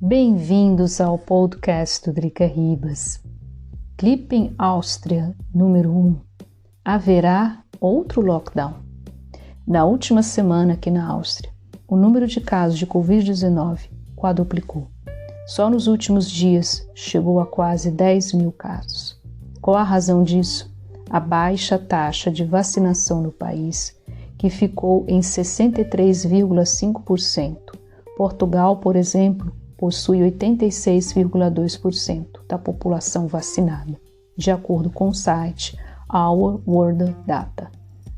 Bem-vindos ao podcast do Drica Ribas. Clipe Áustria número 1. Haverá outro lockdown? Na última semana aqui na Áustria, o número de casos de Covid-19 quadruplicou. Só nos últimos dias chegou a quase 10 mil casos. Qual a razão disso? A baixa taxa de vacinação no país, que ficou em 63,5%. Portugal, por exemplo, possui 86,2% da população vacinada, de acordo com o site Our World Data.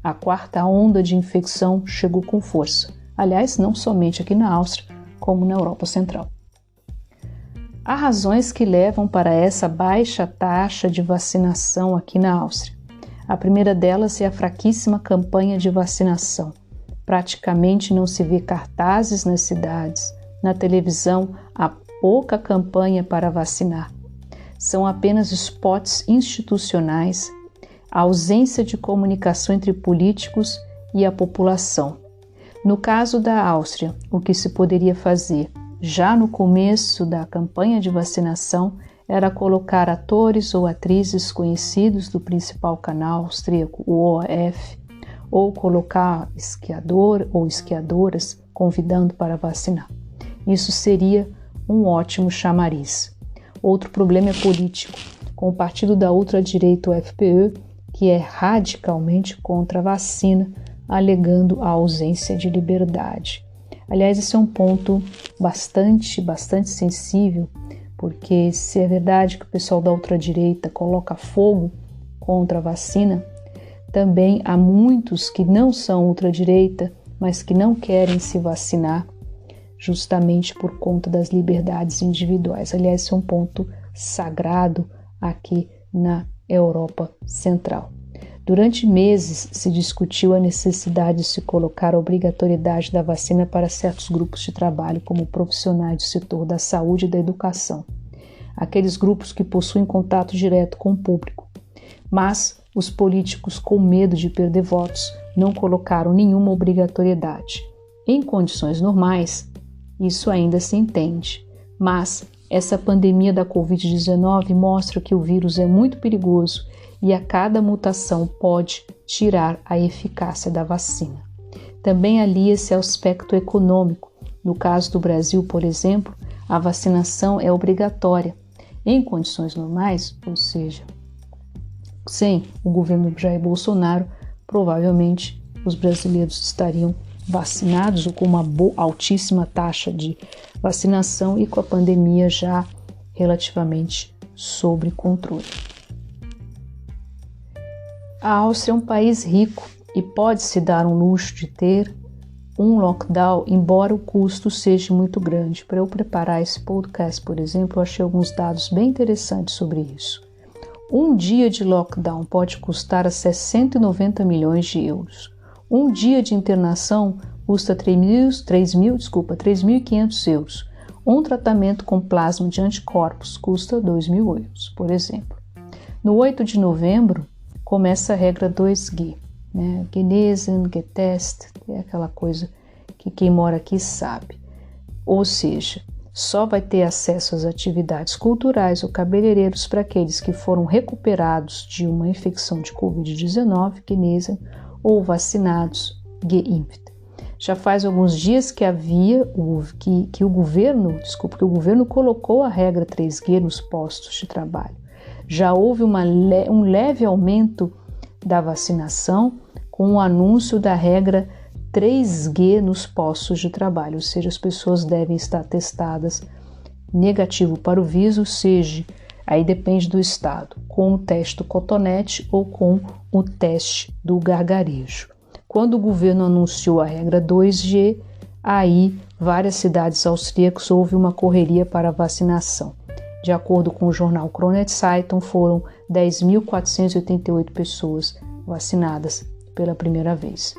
A quarta onda de infecção chegou com força, aliás, não somente aqui na Áustria, como na Europa Central. Há razões que levam para essa baixa taxa de vacinação aqui na Áustria. A primeira delas é a fraquíssima campanha de vacinação. Praticamente não se vê cartazes nas cidades. Na televisão, há pouca campanha para vacinar. São apenas spots institucionais, a ausência de comunicação entre políticos e a população. No caso da Áustria, o que se poderia fazer já no começo da campanha de vacinação era colocar atores ou atrizes conhecidos do principal canal austríaco, o ORF, ou colocar esquiador ou esquiadoras convidando para vacinar. Isso seria um ótimo chamariz. Outro problema é político, com o partido da ultradireita, o FPÖ, que é radicalmente contra a vacina, alegando a ausência de liberdade. Aliás, esse é um ponto bastante sensível, porque se é verdade que o pessoal da ultradireita coloca fogo contra a vacina, também há muitos que não são ultradireita, mas que não querem se vacinar justamente por conta das liberdades individuais. Aliás, esse é um ponto sagrado aqui na Europa Central. Durante meses se discutiu a necessidade de se colocar a obrigatoriedade da vacina para certos grupos de trabalho, como profissionais do setor da saúde e da educação, aqueles grupos que possuem contato direto com o público. Mas os políticos, com medo de perder votos, não colocaram nenhuma obrigatoriedade. Em condições normais, isso ainda se entende, mas essa pandemia da Covid-19 mostra que o vírus é muito perigoso e a cada mutação pode tirar a eficácia da vacina. Também alia-se ao aspecto econômico. No caso do Brasil, por exemplo, a vacinação é obrigatória. Em condições normais, ou seja, sem o governo Jair Bolsonaro, provavelmente os brasileiros estariam vacinados ou com uma altíssima taxa de vacinação e com a pandemia já relativamente sob controle. A Áustria é um país rico e pode-se dar um luxo de ter um lockdown, embora o custo seja muito grande. Para eu preparar esse podcast, por exemplo, eu achei alguns dados bem interessantes sobre isso. Um dia de lockdown pode custar a 690 milhões de euros. Um dia de internação custa 3.500 euros. Um tratamento com plasma de anticorpos custa 2.000 euros, por exemplo. No 8 de novembro, começa a regra 2G, né? Genesen, Getest, é aquela coisa que quem mora aqui sabe. Ou seja, só vai ter acesso às atividades culturais ou cabeleireiros para aqueles que foram recuperados de uma infecção de Covid-19, Genesen, ou vacinados, Geimpft. Já faz alguns dias que o governo colocou a regra 3G nos postos de trabalho. Já houve um leve aumento da vacinação com o anúncio da regra 3G nos postos de trabalho, ou seja, as pessoas devem estar testadas negativo para o vírus, ou seja, aí depende do estado, com o teste do cotonete ou com o teste do gargarejo. Quando o governo anunciou a regra 2G, aí várias cidades austríacas houve uma correria para a vacinação. De acordo com o jornal Krone Zeitung, foram 10.488 pessoas vacinadas pela primeira vez.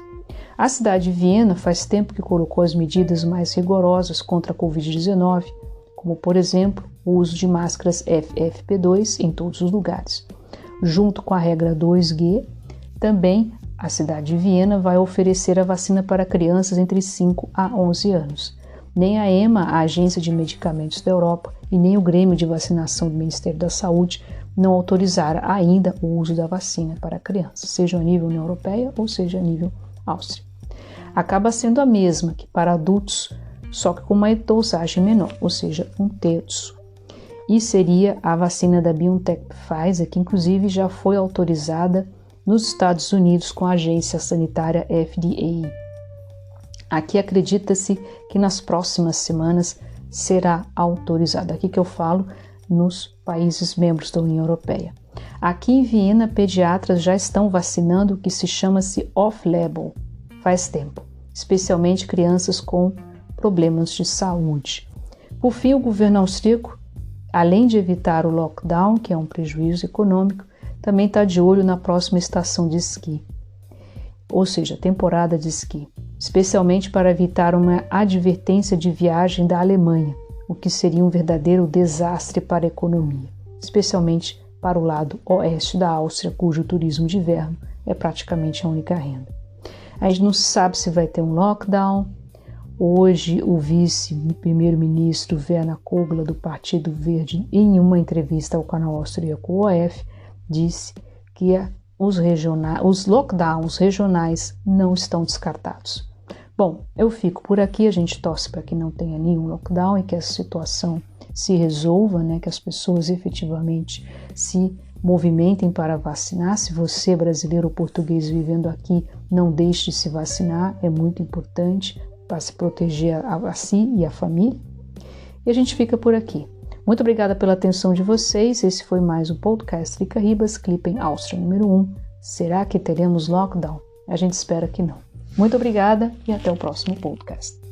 A cidade de Viena faz tempo que colocou as medidas mais rigorosas contra a Covid-19, como, por exemplo, o uso de máscaras FFP2 em todos os lugares. Junto com a regra 2G, também a cidade de Viena vai oferecer a vacina para crianças entre 5 a 11 anos. Nem a EMA, a Agência de Medicamentos da Europa, e nem o Grêmio de Vacinação do Ministério da Saúde não autorizaram ainda o uso da vacina para crianças, seja a nível União Europeia ou seja a nível Áustria. Acaba sendo a mesma que para adultos, só que com uma dosagem menor, ou seja, 1/3. E seria a vacina da BioNTech Pfizer, que inclusive já foi autorizada nos Estados Unidos com a agência sanitária FDA. Aqui acredita-se que nas próximas semanas será autorizada. Aqui que eu falo nos países membros da União Europeia. Aqui em Viena, pediatras já estão vacinando o que se chama-se off-label faz tempo, especialmente crianças com problemas de saúde. Por fim, o governo austríaco, além de evitar o lockdown, que é um prejuízo econômico, também está de olho na próxima estação de esqui, ou seja, temporada de esqui, especialmente para evitar uma advertência de viagem da Alemanha, o que seria um verdadeiro desastre para a economia, especialmente para o lado oeste da Áustria, cujo turismo de inverno é praticamente a única renda. A gente não sabe se vai ter um lockdown. Hoje, o vice-primeiro-ministro Werner Kogler, do Partido Verde, em uma entrevista ao canal austríaco ORF, disse que os lockdowns regionais não estão descartados. Bom, eu fico por aqui, a gente torce para que não tenha nenhum lockdown e que essa situação se resolva, né, que as pessoas efetivamente se movimentem para vacinar. Se você, brasileiro ou português vivendo aqui, não deixe de se vacinar, é muito importante para se proteger a si e a família. E a gente fica por aqui. Muito obrigada pela atenção de vocês. Esse foi mais um podcast Rica Ribas, Clippen Áustria número 1. Será que teremos lockdown? A gente espera que não. Muito obrigada e até o próximo podcast.